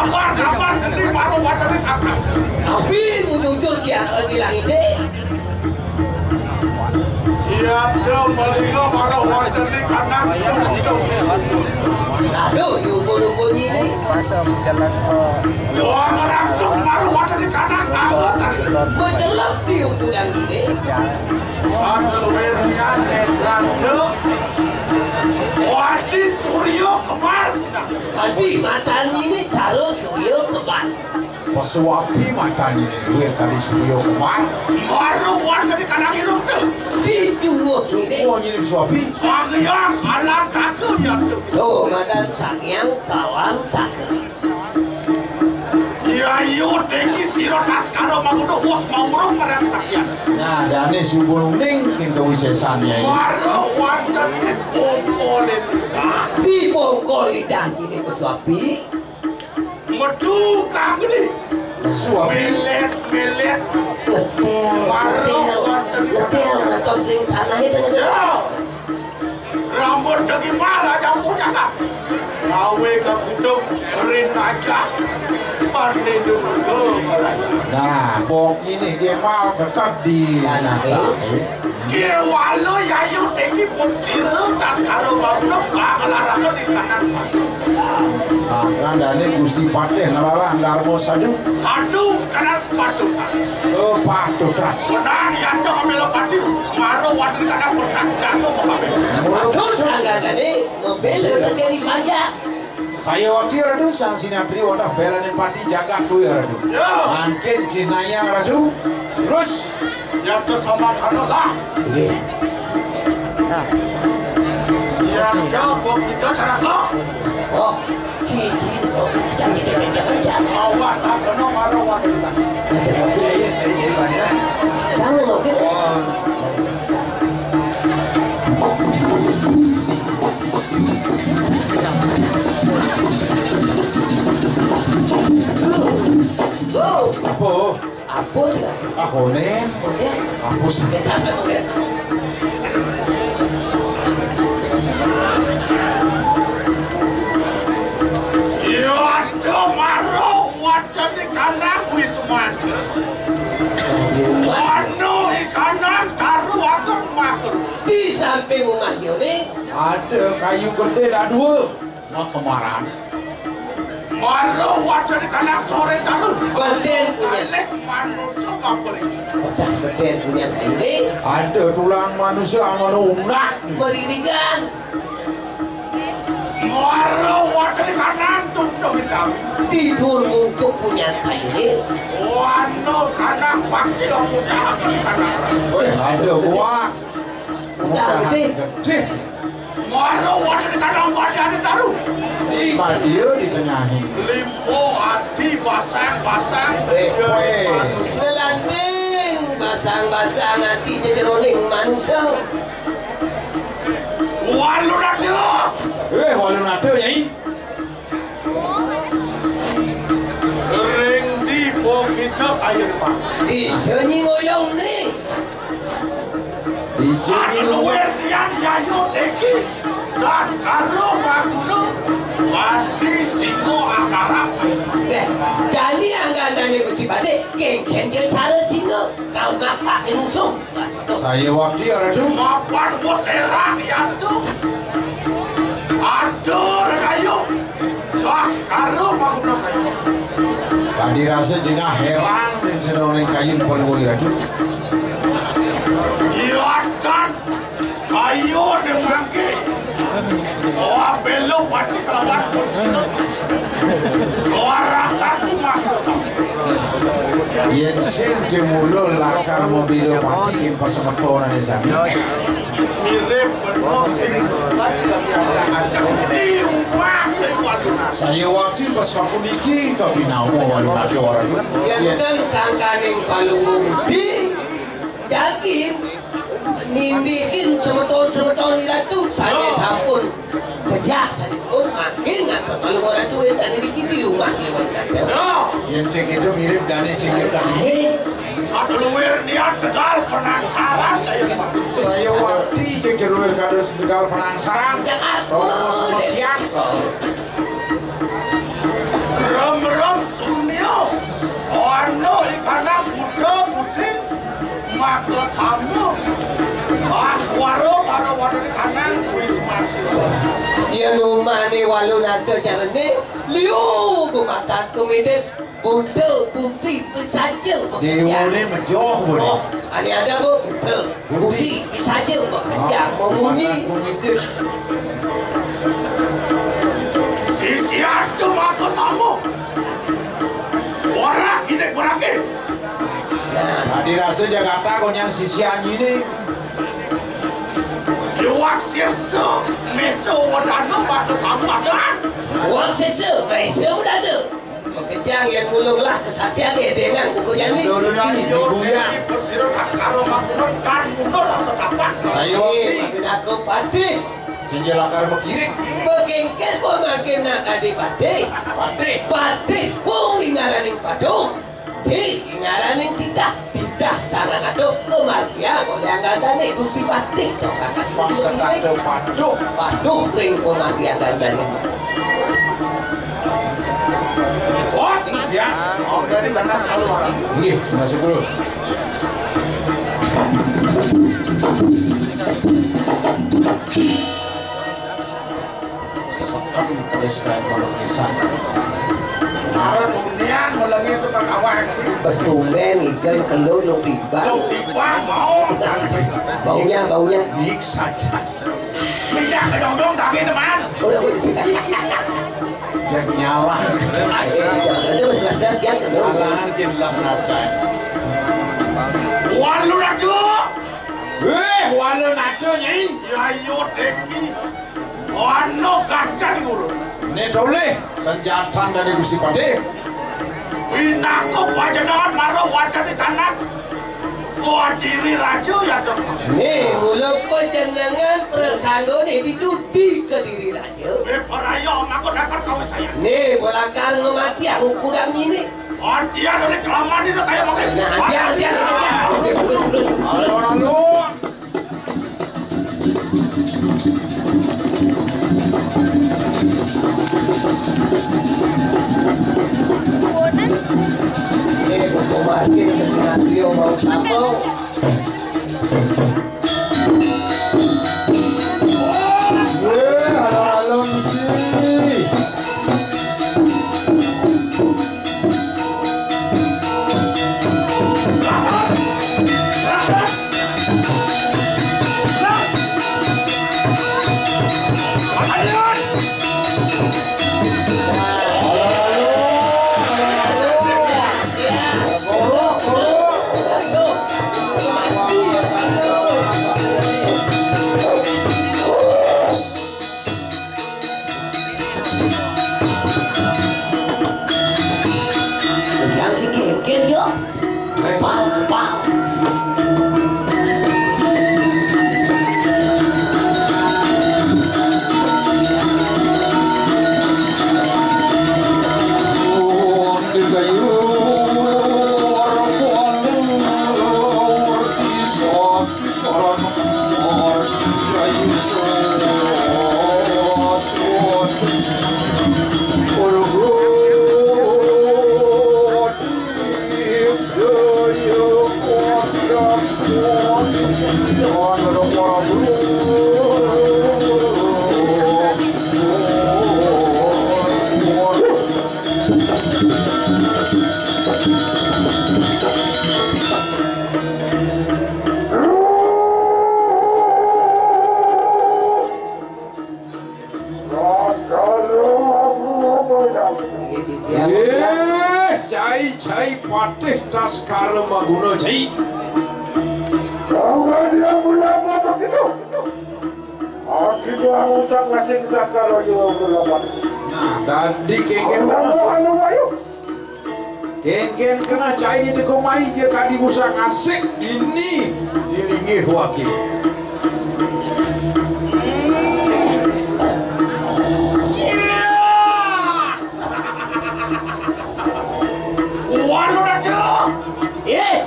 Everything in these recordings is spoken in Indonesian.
Kabar gede baru wadah di atas. Tapi jujur dia bilang ide. Iya, jauh melinggo baru wadah di kanan. Aduh, diubur-ubur ini. Wah, langsung baru wadah di kanan. Awasan. Menjelap diubur yang ini. Satu wirnya netrante. Wadi Suryo Kemar. Tadi matanya ini calon Suryo Kemar. Pesuapi matanya ini duit kali Suryo Kemar. Baru wadah di kanan hidung tu. Di jumlah ini. Oh, ini pesuapi. Sangyang kalam takut ya tu. Oh, madan sangyang kalam takut. Ya, yuk tinggi sirotas kalau magudo bos mau merang sakyan. Nah, dane subur ning kintu wisesannya ini. Baru wadah di bongkolin. Di bongkol lidah ini pesuapi. Medu kang ni. Suapi. Melet. Letel, ngantos ling tanah itu. Ya. Rambut degi malah jambu jaga. Awe ke kudung rin aja. Parli dulu. Nah, bok ini dia mal dekat di Tanah Dia walau ya yuk tinggi pun siru tas kalau belum ngelarang di kanan satu. Nah, kan dane Gusti Patih ngelarang Darmo Sadu. Satu kanan patukan. Oh, patukan. Menang yang tu ambil pati. Maru wadah kanan bertak jatuh mengambil. Betul tangga tadi mobil terjadi banyak. Saya wakil radu sang sinatri wadah belanin pati jaga tuh ya radu. Ya. Mungkin kinayang radu. Terus Yang tu sama kanan lah. Ini Yang tu kita cara kau. oh, cici itu kau kecil ini kerja. Awas kena maru wadah. saya banyak. Sama mungkin. Apa sih? Ahonen. Aku sih. Ya tu maru wadah di kanan wisman. Mano ikanan taruh agak makan. Di samping rumah ini Ada kayu gede dah dua. Mau kemaran. Maru wadah di kanan sore taruh. Benten punya. Alek manusia ngaperi. Benten punya ini Ada tulang manusia sama ungrak. meririkan. Maru wadah di kanan tutup hitam. Tidur muncul punya ini. Wano kanan pasti aku dah di kanan. Ada buah. Udah gede. Gede. Maru wadah di kanan badan taruh. Dia di tengahin. Limpo hati basang-basang. Selanding basang-basang hati jadi roning manusia. Walu radio. Walau nado ya ini. Ring di kita air pak. Di sini ngoyong nih. Di sini Satu versian yayu teki. Das karo bagulu. Mati singo akarap. Jadi angkat dan Gusti Pade, kengken dia cara singo, kau nak pakai musuh. Saya wakil radu. Mapan mo serang ya tu. Adur kayu. Das karo bagulu kayu. Tadi rasa jengah heran dan sedang kayu pelwoi radu. Iya kan. Ayo dengan ke. Oh belok pati kelawan pun. Orang kartu maksa. Yen sen mulu lakar mobil pati kin pasamatonan ni sami. Mirip bernosing. Tadi kami acak-acak. Di rumah Saya wakil pas kamu niki kau binawo walau nado orang tu. Yang kan sangkaning palung Gusti, yakin nimbikin semeton itu saya sampun pejah saya itu makin apa palung orang tu yang tadi di rumah dia orang. Yang segitu mirip dari singgah tadi. Sakluwer niat tegal penasaran kayak Saya waktu yang keluar kado tegal penasaran. Jangan Kalau siang. Remre walau nanti caranya liu ku mata kemudian buta putih saja Dia boleh menjoh boleh. Ini ada bu buta putih saja bekerja memunyi. Si itu maka sama. Orang ini beraki. Tadi rasa Jakarta kau yang sisi anji ni. Yuak sesa meso wadana maka sama ada. Wang sesa meso wadana. Bekerja yang mulunglah kesatian dia dengan buku yang ni. Saya waktu aku patih. senjalakar berkirim. Bekengkes pun makin nak adik patih. Patih pun ingaraning paduh. Ingaraning tidak sangat aduh kematian oleh angkatan ni Gusti Patih. Bangsa kata paduh. Paduh ring kematian angkatan ni. Ya, dari mana selalu orang. Ini masuk dulu. Sekali teruskan melungisan. Karena dunia melengi sepak awak sih. Pas tumen ikan telur lo tiba. Mau. Baunya. Bik saja. Minyak ke dong daging teman. Oh ya boleh. Yang nyala. Ada mas keras kian kedua. Alangan kinlah nasa. Walu nado. Walu nado nyai. Ya yo teki. Ano kakak guru. Ini boleh senjata dari Gusti Patih. Winako pajangan marah wadah di kanan. Kau diri raja ya dong. Nih mula penjenengan perkalo ni didudi ke diri raja. Peraya aku dakar kau saya. Nih bolakal ngemati aku kurang ini. Dia dari kelamaan ini kayak makin. Nah dia. Alon. Makin kesenatrio mau sambung. Halo Gusti. Cai Patih tas karo maguna cai. Kau dia mula apa begitu? Aku dah usah ngasih karo yo mula. Nah, tadi kengken kena cai di dekomai je kadi usah ngasih ini dilingi wakil.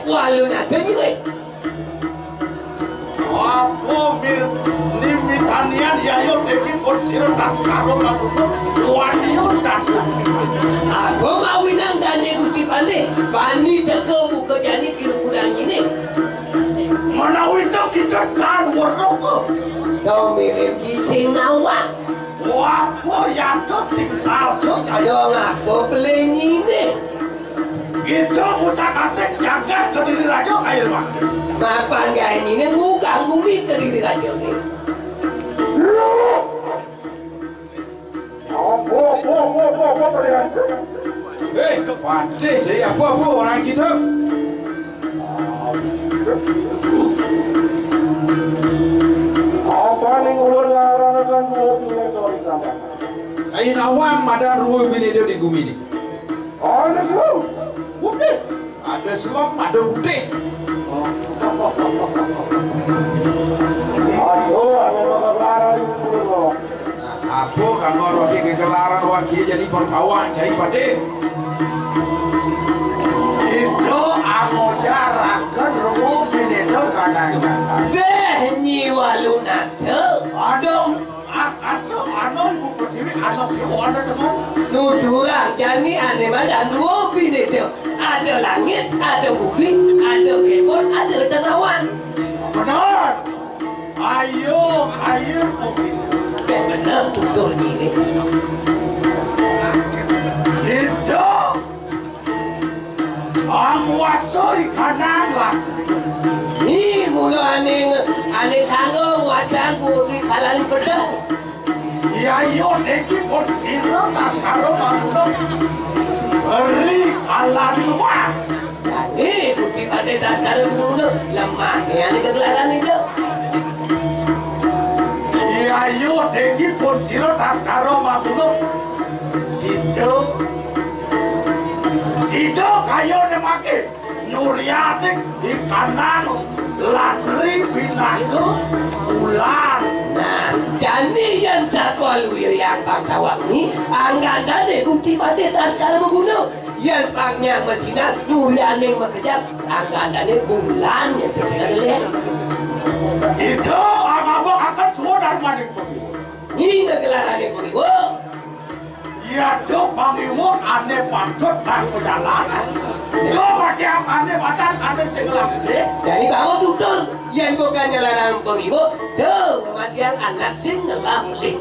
Walu naga ni weh. Apa ni tanian ya yo deki bersih tas karo maguna. Wadiyo datang. Aku mau winang dane Gusti Pandai. Bani teke buka jani kira-kurang ini. Mana itu kita kan warna ke? Dong mirip kising nawa. Apa yang tu singsal tu? Ayo ngapo pelenyi ni? Itu usah kasih jaga ke diri raja air makin. Mapan gaya ini ngugang gumi ke diri raja ni. Apa pilihan tu? Pandai saya apa orang kita. Apa ni ulun larang akan dua pilihan dari sana? Kain awam ada ruang bineda di gumi ni. Ada semua. Putih. Ada selam, ada putih. Aduh, ada orang larang itu. Apa kanggo roti kegelaran wakil jadi berkawan cai pade. Itu amo jarakan ruang bineda kadang-kadang. Deh nyiwa lunate. Aduh, akaso anu ibu pertiwi anu kiu ada teman. Nudulang jani ane madan wobi ni tu. Ada langit, ada bumi, ada kebun, ada tanawan. Benar. Ayo, air begitu. Benar betul ni. Itu angwasoi kanan lah. Ni mula ane kanggo wasangu di kalali pedang. Ya yo neki pun sirah naskaro maruno. Beri kalan rumah. Ni kuti pada daskara gubernur lemah ni ane kegelaran itu. Ya yo neki pun sirah naskaro maruno. Sido kayo nemake nyurianik di kanan latri binaku ular. Nah, jadi yang satu alwi yang pangkawak ni anggan dade kuti pada daskara gubernur. Yang pangnya mesinan nyurianik makejap anggan dade bulan yang tersekali lihat. Itu agak akan semua dan manik begitu. Ni kegelaran yang begitu. Ya tu pangiwon ane patut nang perjalanan. Tu macam ane badan ane segelam leh. Dari bawah tutur yang bukan jalanan pengiwo, tu kematian anak sing ngelah leh.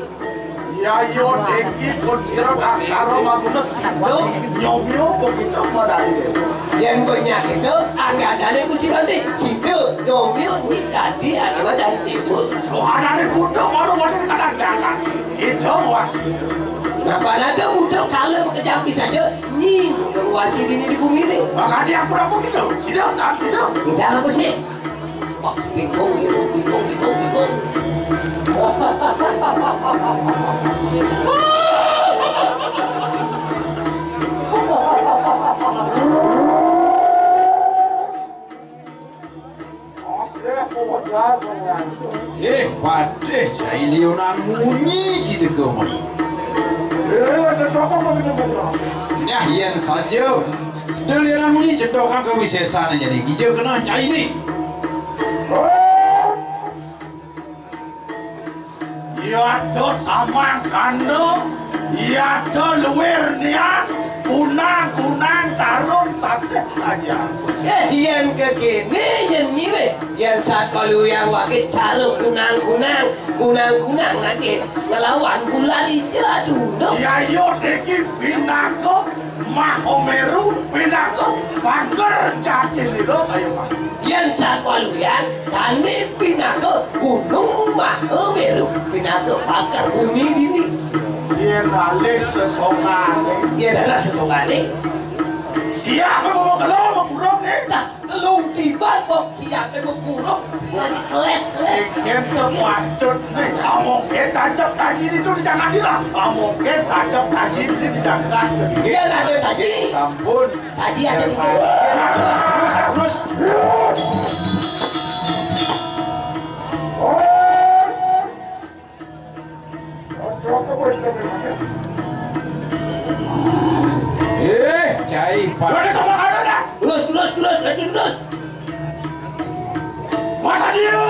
Ya yo deki pun sirap askaro maguna sido nyomyo begitu madani deh. Yang penyakit itu angkat dari kunci banting. Situ domil ni tadi ada dan timbul. Soalnya butuh malu-malu kadang-kadang. Itu wasi. Napa ada budak kalau berkejam saja ni menguasai dini di bumi ni. Maka dia kurang begitu. Sido tak sido. Tidak apa sih? Wah, bingung. Pade cai liunan munyi kita ke mai. Nah, yang saja. Deliran munyi cedokan kewisesan jadi kita kena cai ni. Ya tu samang kano, ya tu luar niat, kunang tarun sasek saja. Yang kekini yang niwe, yang saat kalau yang wakil calo kunang nanti ngelawan bulan hijau tu. Ya yo deki pinako, mahomeru pinako, pagar jati lilo ayo pak. Yang saat kalau yang tani pinako gunung mahomeru pinako pagar bumi ini. Dia nale sesongane. Dia adalah sesongane. Siapa mau kalau mau kurang ni? Nah, belum tiba kok siapa mau kurang dari keles. Ingin sepatut ni. Among kita tajam taji itu dijangan dia. Among kita tajam taji ini dijangan. Dia ada taji. Sampun. Taji ada di Terus. Cai Ada sama kado dah. Terus. Masa dia?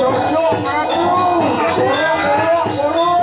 cocok Prabu. Borok.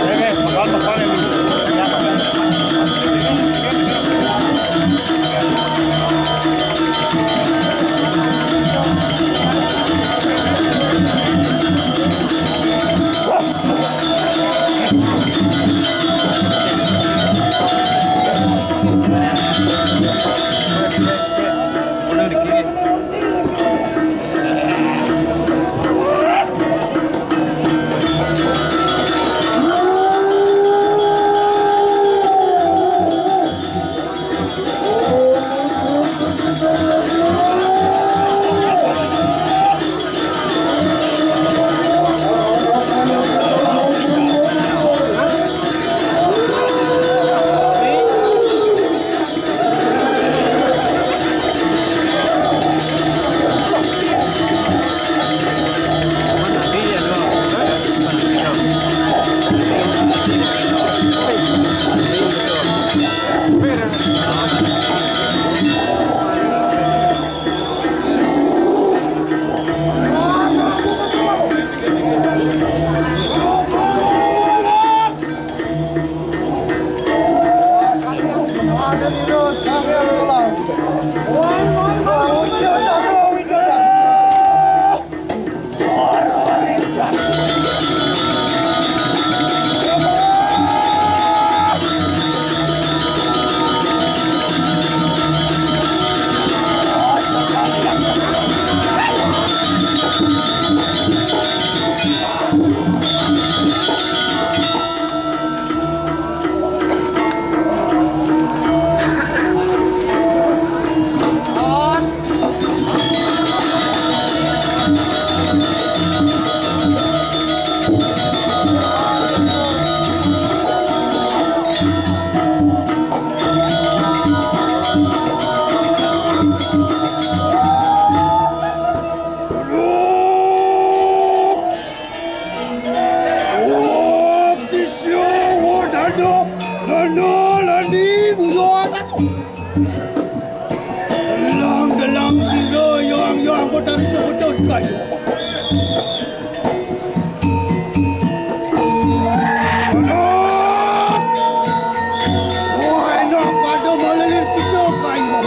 Oke, bakal Landi guyon. Dalam siro yang botan betul kayu. Oh, enak pada melalir situ kayu.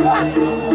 Pak.